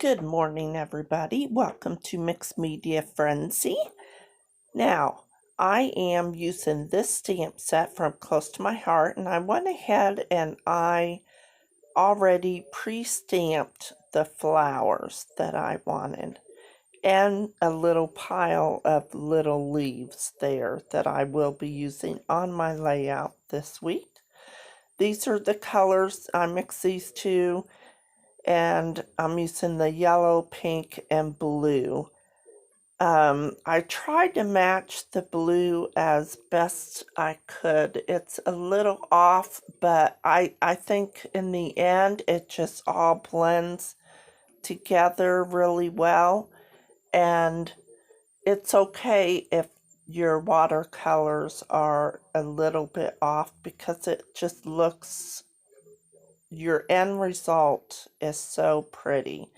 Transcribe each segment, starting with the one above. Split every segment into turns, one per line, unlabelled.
Good morning, everybody. Welcome to Mixed Media Frenzy. Now, I am using this stamp set from Close to My Heart, and I went ahead and I already pre-stamped the flowers that I wanted, and a little pile of little leaves there that I will be using on my layout this week. These are the colors. I mixed these two, and I'm using the yellow, pink, and blue. I tried to match the blue as best I could. It's a little off, but I think in the end it just all blends together really well, and it's okay if your watercolors are a little bit off because it just looks, your end result is so pretty.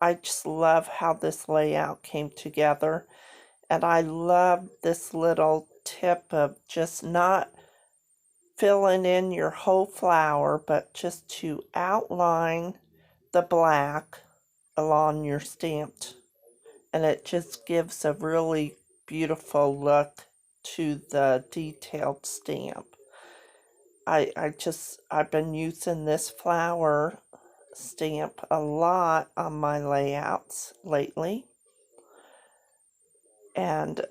I just love how this layout came together, and I love this little tip of just not filling in your whole flower, but just to outline the black along your stamped, and it just gives a really beautiful look to the detailed stamp. I've been using this flower stamp a lot on my layouts lately. And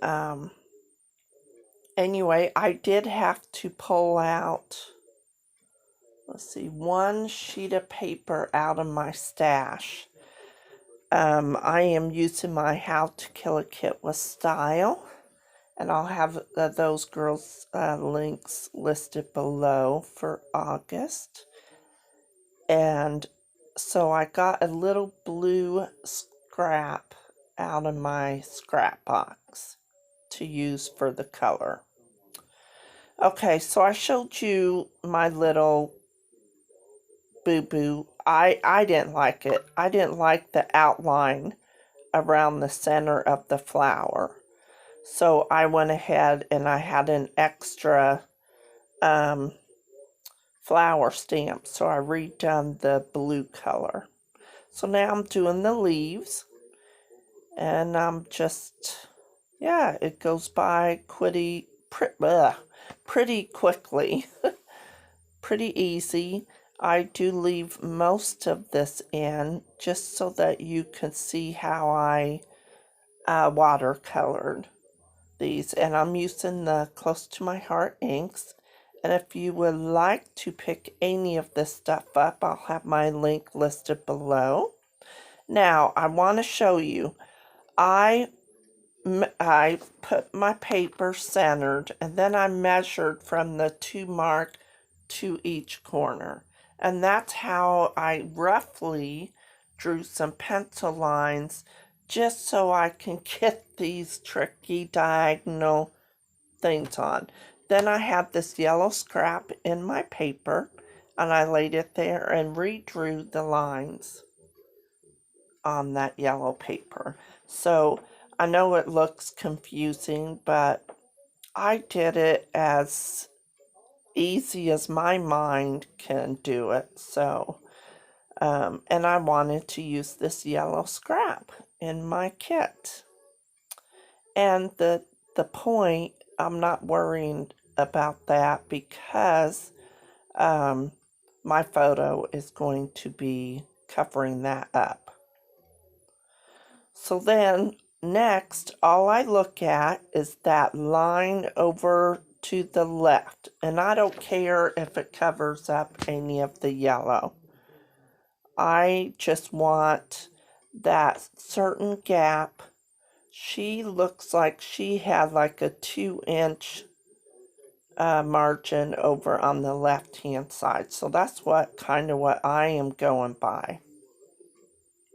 anyway, I did have to pull out, one sheet of paper out of my stash. I am using my How to Kill a Kit with Style, and I'll have those girls' links listed below for August. And so I got a little blue scrap out of my scrap box to use for the color. Okay, so I showed you my little boo-boo. I didn't like it. I didn't like the outline around the center of the flower. So I went ahead and I had an extra flower stamp, so I redone the blue color. So now I'm doing the leaves, and I'm just, yeah, it goes by pretty quickly. Pretty easy. I do leave most of this in just so that you can see how I watercolored these, and I'm using the Close to My Heart inks. And if you would like to pick any of this stuff up, I'll have my link listed below. Now, I want to show you, I put my paper centered, and then I measured from the 2 mark to each corner. And that's how I roughly drew some pencil lines, just so I can get these tricky diagonal things on. Then I have this yellow scrap in my paper, and I laid it there and redrew the lines on that yellow paper. So I know it looks confusing, but I did it as easy as my mind can do it. So, and I wanted to use this yellow scrap in my kit. And the point, I'm not worrying about that because my photo is going to be covering that up. So then next, all I look at is that line over to the left, and I don't care if it covers up any of the yellow. I just want that certain gap. She looks like she had like a 2-inch margin over on the left hand side, so that's what I am going by.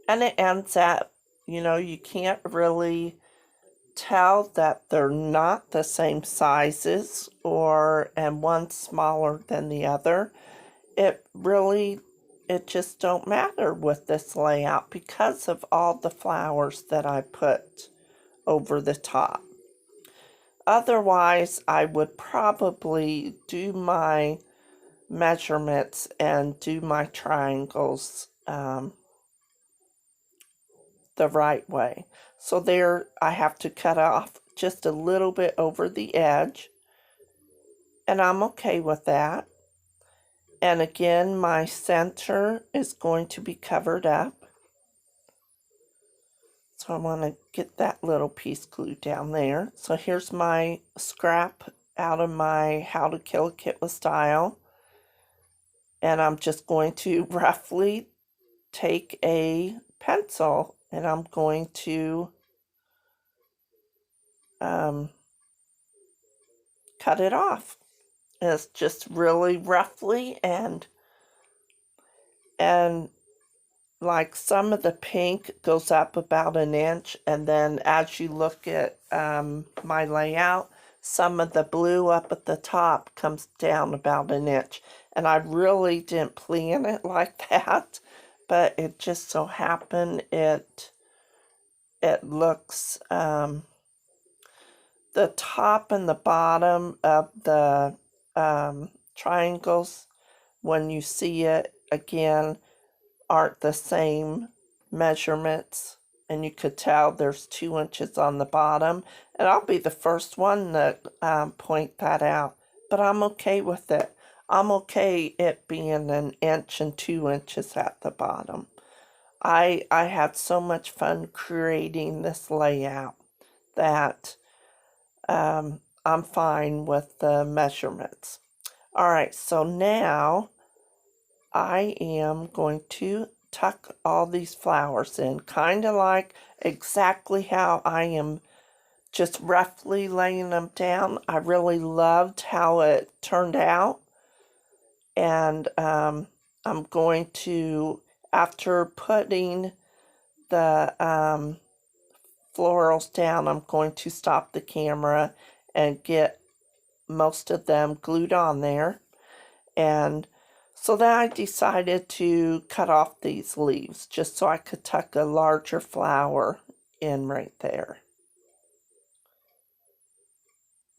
And it ends at, you can't really tell that they're not the same sizes, and one's smaller than the other. It just don't matter with this layout because of all the flowers that I put over the top. Otherwise, I would probably do my measurements and do my triangles the right way. So there I have to cut off just a little bit over the edge, and I'm okay with that. And again, my center is going to be covered up. So I want to get that little piece glued down there. So here's my scrap out of my How to Kill a Kit with Style. And I'm just going to roughly take a pencil and I'm going to cut it off. And it's just really roughly, and like some of the pink goes up about an inch, and then as you look at my layout, some of the blue up at the top comes down about an inch. And I really didn't plan it like that, but it just so happened it looks, the top and the bottom of the triangles, when you see it again, aren't the same measurements, and you could tell there's 2 inches on the bottom, and I'll be the first one to point that out, but I'm okay with it. I'm okay it being an inch and 2 inches at the bottom. I had so much fun creating this layout that I'm fine with the measurements. All right, so now I am going to tuck all these flowers in, kind of like exactly how I am just roughly laying them down. I really loved how it turned out, and I'm going to, after putting the florals down, I'm going to stop the camera and get most of them glued on there. And so then I decided to cut off these leaves just so I could tuck a larger flower in right there.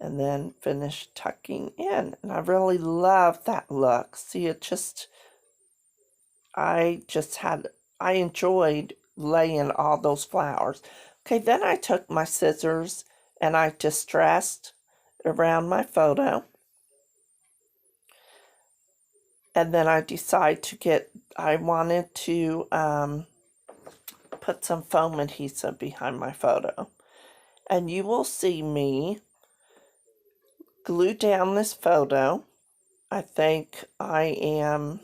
And then finish tucking in. And I really love that look. See, I enjoyed laying all those flowers. Okay, then I took my scissors and I distressed around my photo. And then I decided I wanted to put some foam adhesive behind my photo. And you will see me glue down this photo. I think I am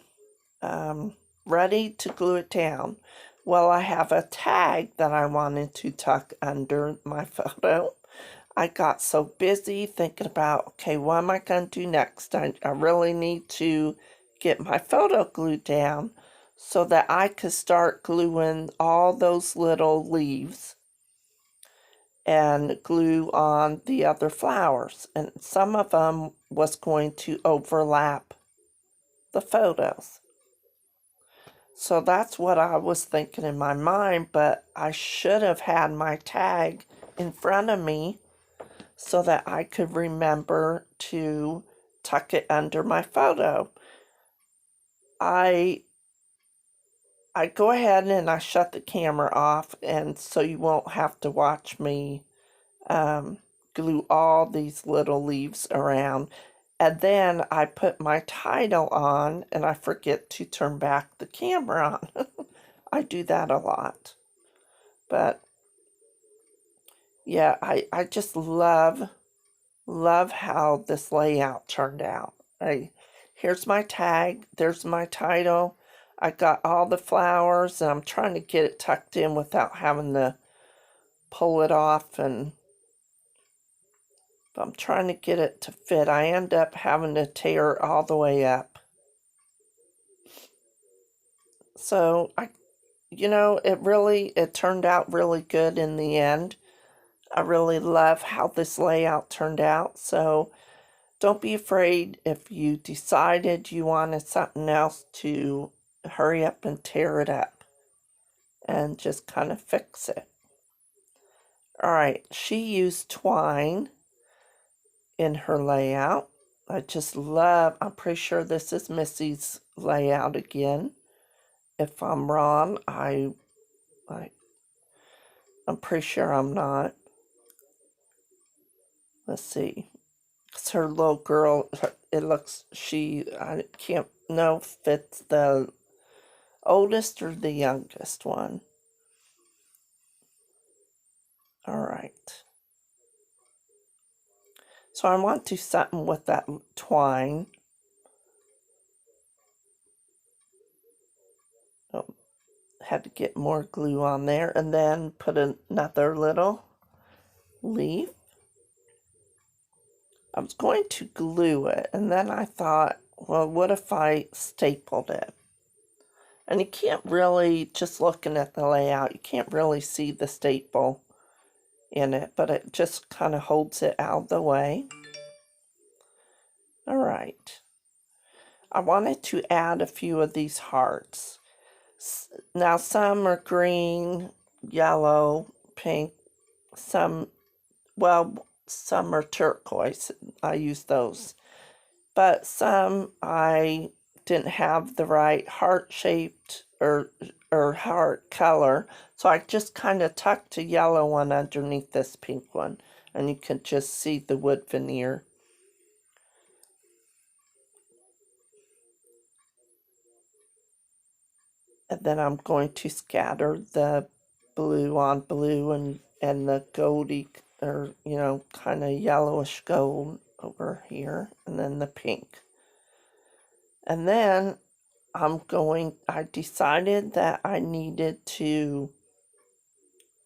ready to glue it down. Well, I have a tag that I wanted to tuck under my photo. I got so busy thinking about, okay, what am I going to do next? I really need to get my photo glued down so that I could start gluing all those little leaves and glue on the other flowers. And some of them was going to overlap the photos. So that's what I was thinking in my mind, but I should have had my tag in front of me so that I could remember to tuck it under my photo. I go ahead and I shut the camera off, and so you won't have to watch me glue all these little leaves around. And then I put my title on and I forget to turn back the camera on. I do that a lot. But yeah, I just love how this layout turned out. Here's my tag, there's my title. I got all the flowers, and I'm trying to get it tucked in without having to pull it off, and I'm trying to get it to fit. I end up having to tear all the way up. So it turned out really good in the end. I really love how this layout turned out. So don't be afraid if you decided you wanted something else to hurry up and tear it up and just kind of fix it. All right, she used twine in her layout. I'm pretty sure this is Missy's layout again. If I'm wrong, I'm pretty sure I'm not. Let's see. It's her little girl. It looks, I can't know if it's the oldest or the youngest one. All right. So I want to do something with that twine. Oh, had to get more glue on there, and then put another little leaf. I was going to glue it, and then I thought, well, what if I stapled it? And you can't really, just looking at the layout, you can't really see the staple in it, but it just kind of holds it out of the way. All right. I wanted to add a few of these hearts. Now some are green, yellow, pink, some are turquoise. I use those. But some I didn't have the right heart-shaped or heart color, so I just kind of tucked a yellow one underneath this pink one, and you can just see the wood veneer. And then I'm going to scatter the blue on blue and the goldy, or kind of yellowish gold over here, and then the pink. And then I decided that I needed to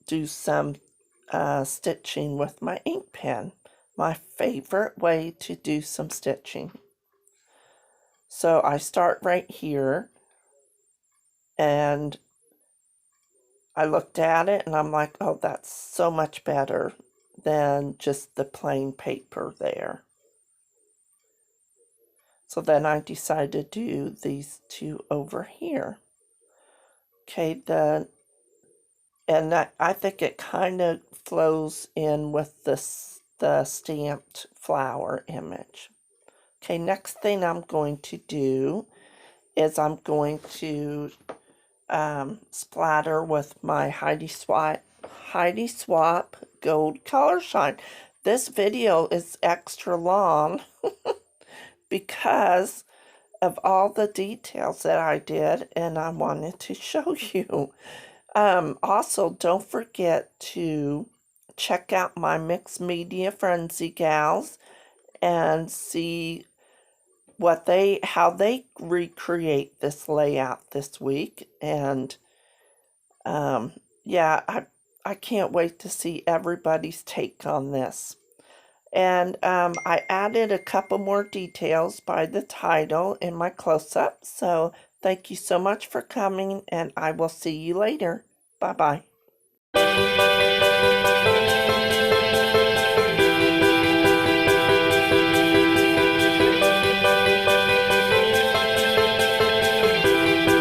do some stitching with my ink pen. My favorite way to do some stitching. So I start right here, and I looked at it and I'm like, oh, that's so much better than just the plain paper there. So then I decided to do these two over here. Okay, and I think it kind of flows in with the stamped flower image. Okay, next thing I'm going to do is I'm going to splatter with my Heidi Swap Gold Color Shine. This video is extra long because of all the details that I did, and I wanted to show you. Also, don't forget to check out my Mixed Media Frenzy gals and see how they recreate this layout this week. And yeah, I can't wait to see everybody's take on this. And I added a couple more details by the title in my close-up. So thank you so much for coming, and I will see you later. Bye-bye.